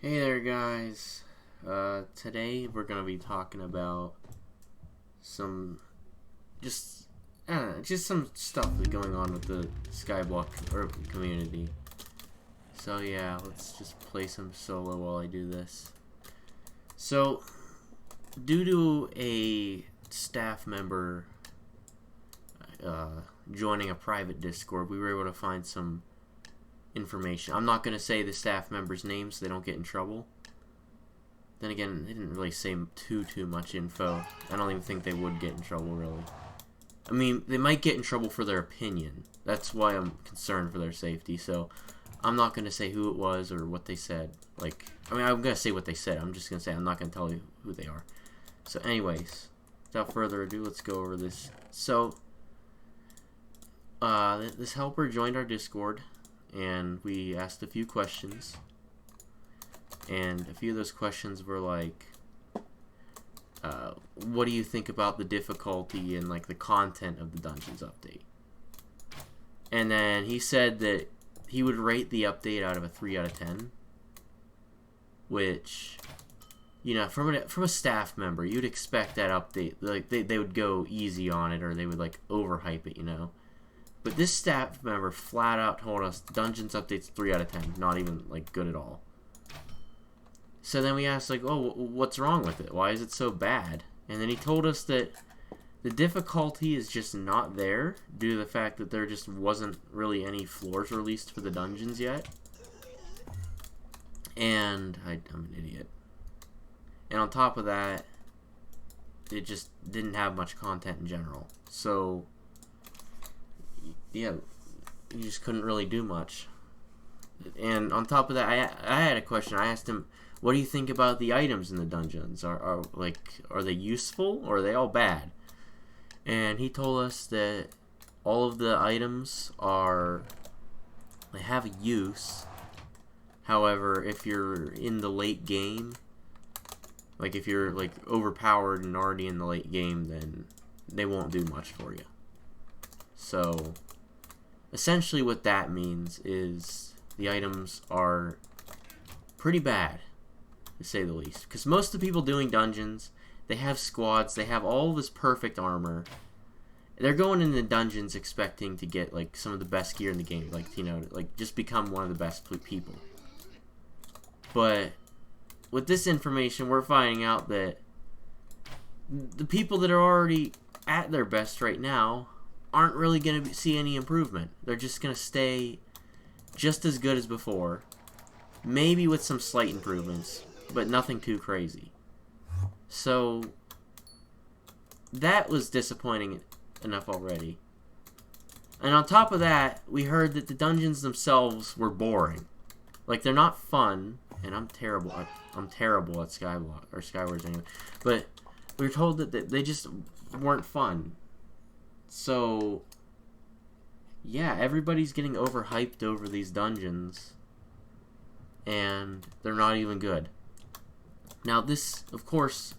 Hey there, guys. Today we're gonna be talking about some just I don't know, just some stuff that's going on with the Skyblock community. So yeah, let's just play some solo while I do this. So, due to a staff member joining a private Discord, we were able to find some information. I'm not gonna say the staff members' names so they don't get in trouble. Then again, they didn't really say too much info. I don't even think they would get in trouble, really. I mean, they might get in trouble for their opinion. That's why I'm concerned for their safety. So, I'm not going to say who it was or what they said. I'm going to say what they said. I'm just going to say I'm not going to tell you who they are. So, anyways, without further ado, let's go over this. So, this helper joined our Discord, and we asked a few questions. And a few of those questions were like, what do you think about the difficulty and like the content of the Dungeons update? And then he said that he would rate the update out of a 3 out of 10, which, you know, from a staff member, you'd expect that update, like they would go easy on it, or they would like overhype it, you know. But this staff member flat out told us Dungeons update's 3 out of 10, not even like good at all. So then we asked, like, oh, what's wrong with it? Why is it so bad? And then he told us that the difficulty is just not there due to the fact that there just wasn't really any floors released for the dungeons yet. And I'm an idiot. And on top of that, it just didn't have much content in general. So, yeah, you just couldn't really do much. And on top of that, I had a question. I asked him, what do you think about the items in the dungeons? Are they useful or are they all bad? And he told us that all of the items they have a use. However, if you're in the late game, like if you're like overpowered and already in the late game, then they won't do much for you. So, essentially what that means is the items are pretty bad, to say the least. Because most of the people doing dungeons, they have squads, they have all this perfect armor. They're going in the dungeons expecting to get like some of the best gear in the game, like, you know, like just become one of the best people. But with this information, we're finding out that the people that are already at their best right now aren't really going to see any improvement. They're just going to stay just as good as before, maybe with some slight improvements, but nothing too crazy. So that was disappointing enough already. And on top of that, we heard that the dungeons themselves were boring. Like, they're not fun, and I'm terrible at Skyblock or Skywars anyway. But we were told that they just weren't fun. So yeah, everybody's getting overhyped over these dungeons, and they're not even good. Now, this, of course,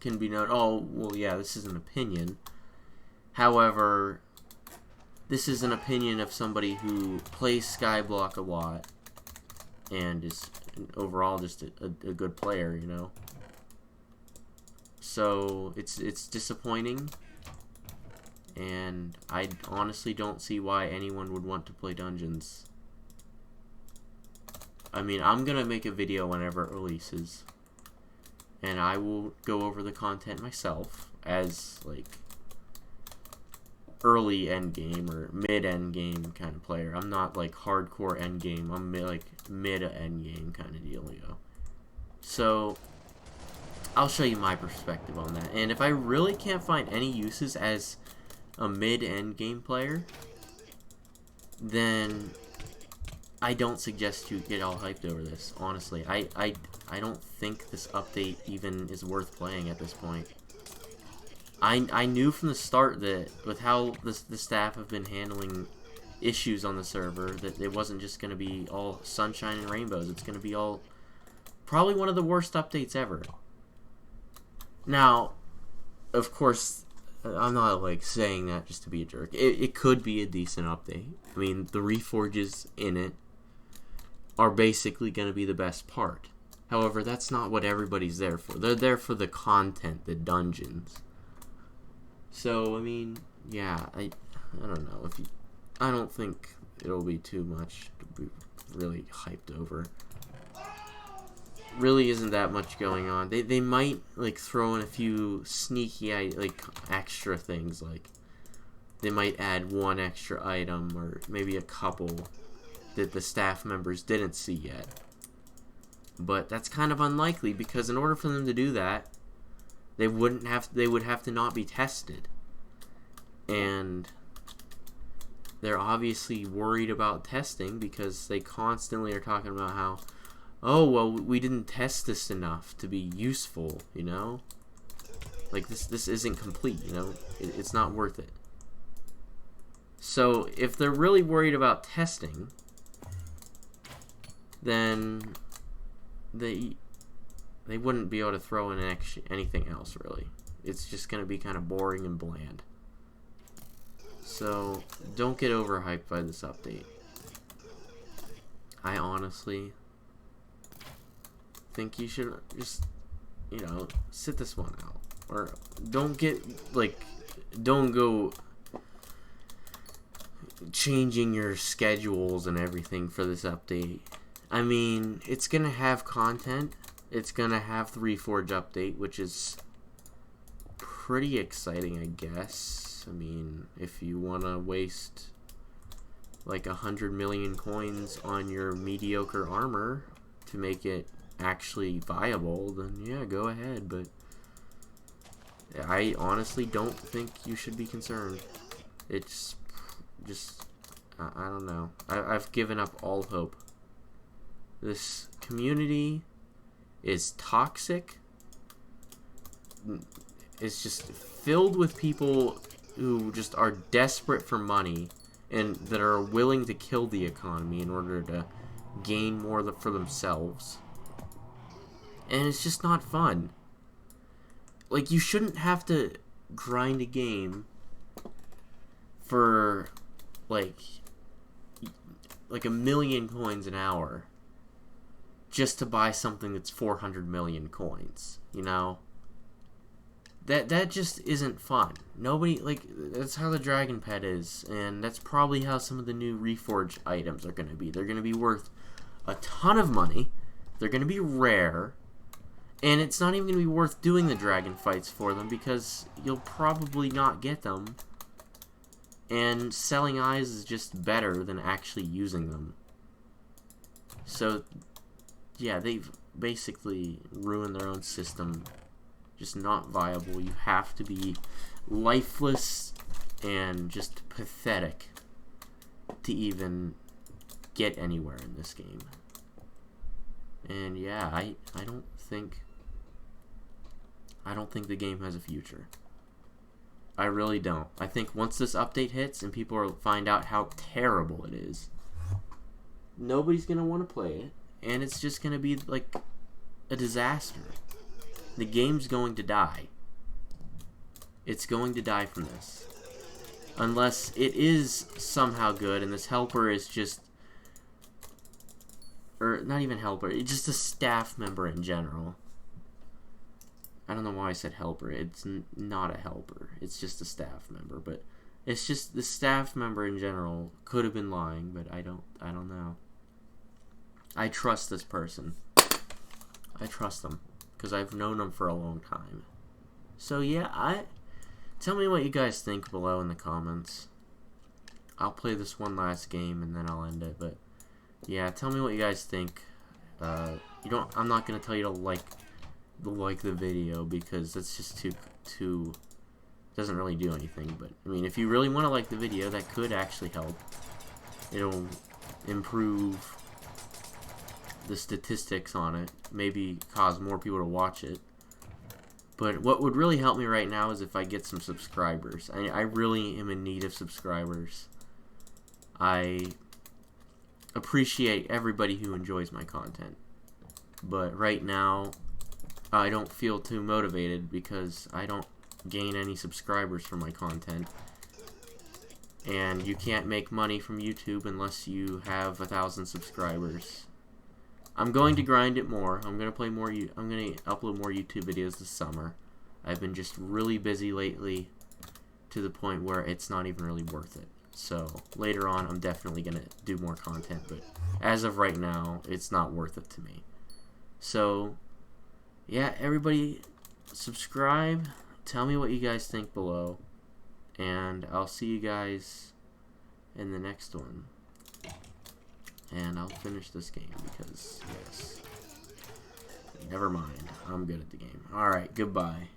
can be noted. Oh, well, yeah, this is an opinion. However, this is an opinion of somebody who plays Skyblock a lot and is overall just a good player, you know. So it's disappointing. And I honestly don't see why anyone would want to play dungeons. I mean, I'm going to make a video whenever it releases. And I will go over the content myself as, like, early endgame or mid-endgame kind of player. I'm not, like, hardcore endgame. I'm, mid-endgame kind of dealio. So, I'll show you my perspective on that. And if I really can't find any uses as a mid-end game player, then I don't suggest you get all hyped over this. Honestly, I don't think this update even is worth playing at this point. I knew from the start that with how the staff have been handling issues on the server, that it wasn't just going to be all sunshine and rainbows. It's going to be all probably one of the worst updates ever. Now, of course, I'm not, like, saying that just to be a jerk. It could be a decent update. I mean, the Reforge is in it. are basically going to be the best part. However, that's not what everybody's there for. They're there for the content, the dungeons. So, I mean, yeah, I don't know. I don't think it'll be too much to be really hyped over. Really isn't that much going on. They might, like, throw in a few sneaky, like, extra things, like they might add one extra item or maybe a couple that the staff members didn't see yet. But that's kind of unlikely, because in order for them to do that, they would have to not be tested. And they're obviously worried about testing, because they constantly are talking about how, oh, well, we didn't test this enough to be useful, you know? Like, this isn't complete, you know? It's not worth it. So, if they're really worried about testing, then they wouldn't be able to throw in anything else, really. It's just going to be kind of boring and bland. So, don't get overhyped by this update. I honestly think you should just, you know, sit this one out. Or don't go changing your schedules and everything for this update. I mean, it's gonna have content. It's gonna have the Reforge update, which is pretty exciting, I guess. I mean, if you wanna waste like 100 million coins on your mediocre armor to make it actually viable, then yeah, go ahead. But I honestly don't think you should be concerned. It's just, I don't know. I've given up all hope. This community is toxic. It's just filled with people who just are desperate for money and that are willing to kill the economy in order to gain more for themselves. And it's just not fun. Like, you shouldn't have to grind a game for like 1,000,000 coins an hour just to buy something that's 400 million coins, you know? That just isn't fun. Nobody, like, that's how the Dragon Pet is, and that's probably how some of the new Reforged items are going to be. They're going to be worth a ton of money, they're going to be rare, and it's not even going to be worth doing the dragon fights for them, because you'll probably not get them, and selling eyes is just better than actually using them. So, yeah, they've basically ruined their own system. Just not viable. You have to be lifeless and just pathetic to even get anywhere in this game. And yeah, I don't think the game has a future. I really don't. I think once this update hits and people find out how terrible it is, nobody's gonna want to play it, and it's just gonna be like a disaster. The game's going to die. It's going to die from this. Unless it is somehow good and this helper is just, or not even helper, it's just a staff member in general. I don't know why I said helper. It's not a helper. It's just a staff member. But it's just the staff member in general could have been lying, but I don't know. I trust this person. I trust them, because I've known them for a long time. So yeah, tell me what you guys think below in the comments. I'll play this one last game and then I'll end it. But yeah, tell me what you guys think. I'm not gonna tell you to like the video, because that's just too doesn't really do anything. But I mean, if you really want to like the video, that could actually help. It'll improve the statistics on it, maybe cause more people to watch it. But what would really help me right now is if I get some subscribers. I really am in need of subscribers. I appreciate everybody who enjoys my content, but right now I don't feel too motivated because I don't gain any subscribers from my content, and you can't make money from YouTube unless you have 1,000 subscribers. I'm going to grind it more. I'm going to play more. I'm going to upload more YouTube videos this summer. I've been just really busy lately to the point where it's not even really worth it. So later on, I'm definitely going to do more content, but as of right now, it's not worth it to me. So yeah, everybody subscribe. Tell me what you guys think below, and I'll see you guys in the next one. And I'll finish this game because, yes, never mind, I'm good at the game. Alright, goodbye.